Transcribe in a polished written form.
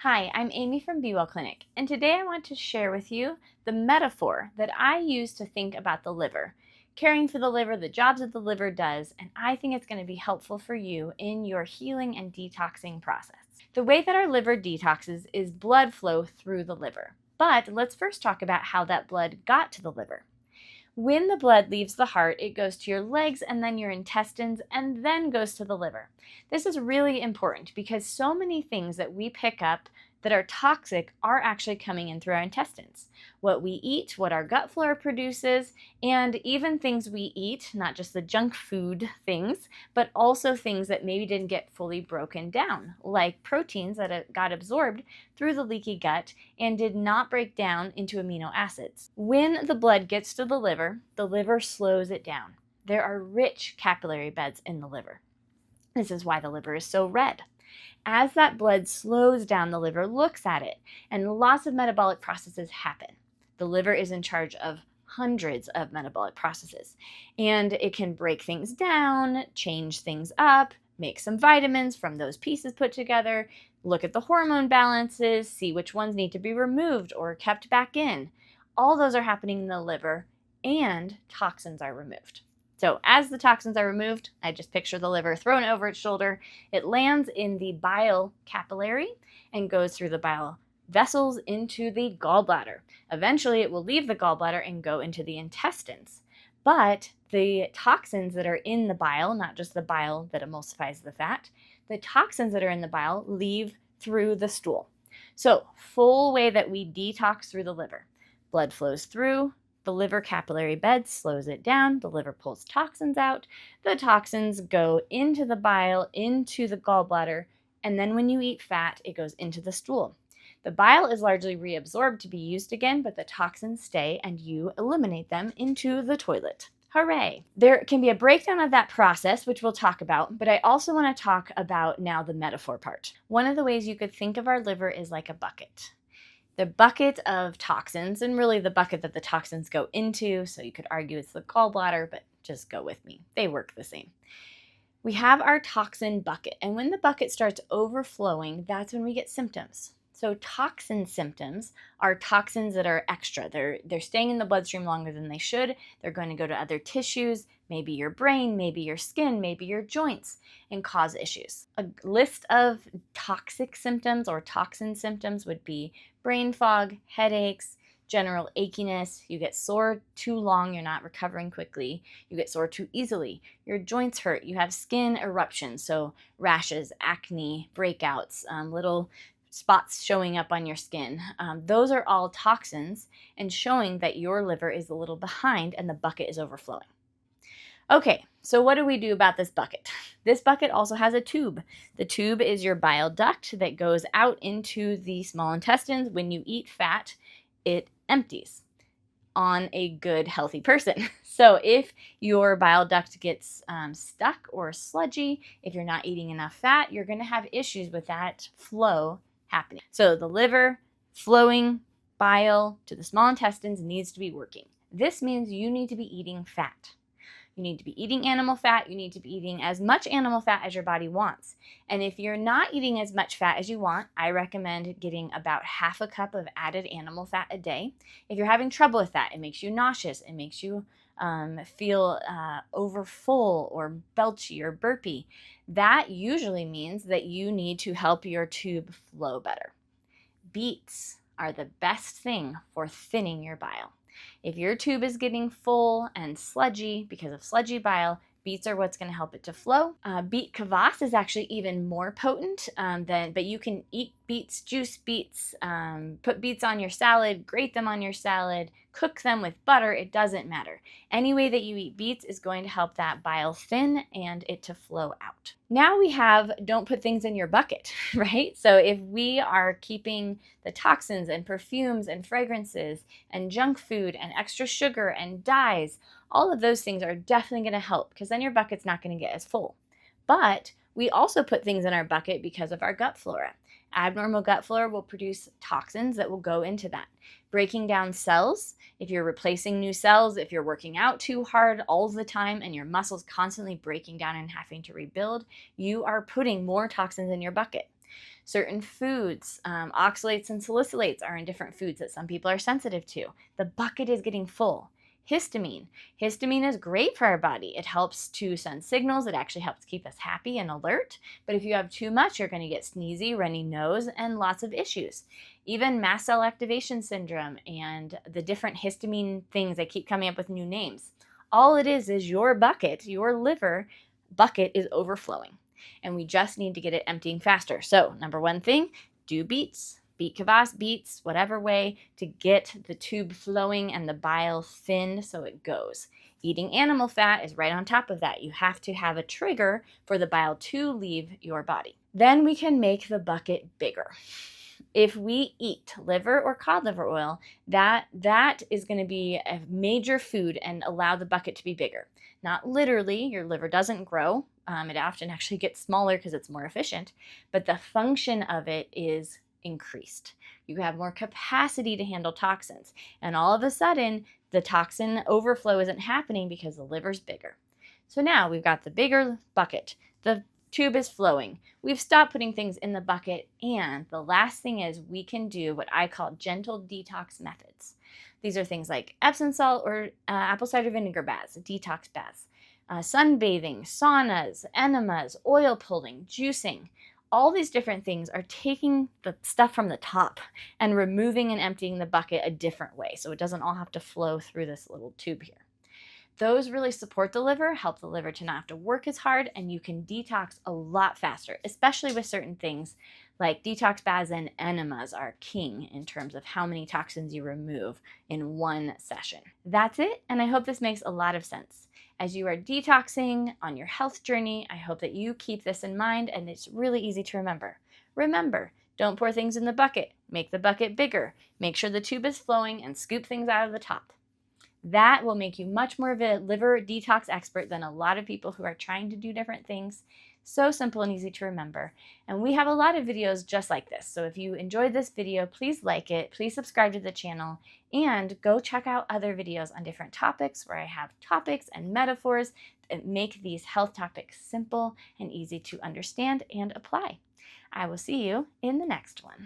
Hi, I'm Amy from Be Well Clinic, and today I want to share with you the metaphor that I use to think about the liver, caring for the liver, the jobs that the liver does, and I think it's going to be helpful for you in your healing and detoxing process. The way that our liver detoxes is blood flow through the liver. But let's first talk about how that blood got to the liver. When the blood leaves the heart, it goes to your legs and then your intestines and then goes to the liver. This is really important because so many things that we pick up that are toxic are actually coming in through our intestines. What we eat, what our gut flora produces, and even things we eat, not just the junk food things, but also things that maybe didn't get fully broken down, like proteins that got absorbed through the leaky gut and did not break down into amino acids. When the blood gets to the liver slows it down. There are rich capillary beds in the liver. This is why the liver is so red. As that blood slows down, the liver looks at it, and lots of metabolic processes happen. The liver is in charge of hundreds of metabolic processes, and it can break things down, change things up, make some vitamins from those pieces put together, look at the hormone balances, see which ones need to be removed or kept back in. All those are happening in the liver, and toxins are removed. So as the toxins are removed, I just picture the liver thrown over its shoulder. It lands in the bile capillary and goes through the bile vessels into the gallbladder. Eventually, it will leave the gallbladder and go into the intestines. But the toxins that are in the bile, not just the bile that emulsifies the fat, the toxins that are in the bile leave through the stool. So, full way that we detox through the liver. Blood flows through. The liver capillary bed slows it down. The liver pulls toxins out. The toxins go into the bile, into the gallbladder, and then when you eat fat, it goes into the stool. The bile is largely reabsorbed to be used again, but the toxins stay and you eliminate them into the toilet. Hooray! There can be a breakdown of that process, which we'll talk about, but I also want to talk about now the metaphor part. One of the ways you could think of our liver is like a bucket. The bucket of toxins, and really the bucket that the toxins go into, so you could argue it's the gallbladder, but just go with me. They work the same. We have our toxin bucket, and when the bucket starts overflowing, that's when we get symptoms. So toxin symptoms are toxins that are extra. They're staying in the bloodstream longer than they should. They're going to go to other tissues, maybe your brain, maybe your skin, maybe your joints, and cause issues. A list of toxic symptoms or toxin symptoms would be brain fog, headaches, general achiness. You get sore too long, you're not recovering quickly. You get sore too easily. Your joints hurt. You have skin eruptions, so rashes, acne, breakouts, little spots showing up on your skin. Those are all toxins and showing that your liver is a little behind and the bucket is overflowing. Okay, so what do we do about this bucket? This bucket also has a tube. The tube is your bile duct that goes out into the small intestines. When you eat fat, it empties on a good, healthy person. So if your bile duct gets stuck or sludgy, if you're not eating enough fat, you're going to have issues with that flow happening. So the liver flowing bile to the small intestines needs to be working. This means you need to be eating fat. You need to be eating animal fat. You need to be eating as much animal fat as your body wants. And if you're not eating as much fat as you want, I recommend getting about half a cup of added animal fat a day. If you're having trouble with that, it makes you nauseous, it makes you feel over full or belchy or burpy, that usually means that you need to help your tube flow better. Beets are the best thing for thinning your bile. If your tube is getting full and sludgy because of sludgy bile, beets are what's going to help it to flow. Beet kvass is actually even more potent but you can eat beets, juice beets, put beets on your salad, grate them on your salad, cook them with butter, it doesn't matter. Any way that you eat beets is going to help that bile thin and it to flow out. Now we have don't put things in your bucket, right? So if we are keeping the toxins and perfumes and fragrances and junk food and extra sugar and dyes, all of those things are definitely going to help because then your bucket's not going to get as full. But we also put things in our bucket because of our gut flora. Abnormal gut flora will produce toxins that will go into that. Breaking down cells, if you're replacing new cells, if you're working out too hard all the time and your muscles constantly breaking down and having to rebuild, you are putting more toxins in your bucket. Certain foods, oxalates and salicylates are in different foods that some people are sensitive to. The bucket is getting full. Histamine. Histamine is great for our body. It helps to send signals. It actually helps keep us happy and alert. But if you have too much, you're going to get sneezy, runny nose, and lots of issues. Even mast cell activation syndrome and the different histamine things that keep coming up with new names. All it is your bucket, your liver bucket is overflowing. And we just need to get it emptying faster. So, number one thing, do beets. Beet kvass, beets, whatever way to get the tube flowing and the bile thinned so it goes. Eating animal fat is right on top of that. You have to have a trigger for the bile to leave your body. Then we can make the bucket bigger. If we eat liver or cod liver oil, that is going to be a major food and allow the bucket to be bigger. Not literally, your liver doesn't grow. It often actually gets smaller because it's more efficient, but the function of it is increased. You have more capacity to handle toxins, and all of a sudden, the toxin overflow isn't happening because the liver's bigger. So now we've got the bigger bucket. The tube is flowing. We've stopped putting things in the bucket, and the last thing is we can do what I call gentle detox methods. These are things like Epsom salt or apple cider vinegar baths, detox baths, sunbathing, saunas, enemas, oil pulling, juicing. All these different things are taking the stuff from the top and removing and emptying the bucket a different way so it doesn't all have to flow through this little tube here. Those really support the liver, help the liver to not have to work as hard, and you can detox a lot faster, especially with certain things like detox baths and enemas are king in terms of how many toxins you remove in one session. That's it, and I hope this makes a lot of sense. As you are detoxing on your health journey, I hope that you keep this in mind, and it's really easy to remember. Remember, don't pour things in the bucket. Make the bucket bigger. Make sure the tube is flowing and scoop things out of the top. That will make you much more of a liver detox expert than a lot of people who are trying to do different things. So simple and easy to remember. And we have a lot of videos just like this. So if you enjoyed this video, please like it, please subscribe to the channel, and go check out other videos on different topics where I have topics and metaphors that make these health topics simple and easy to understand and apply. I will see you in the next one.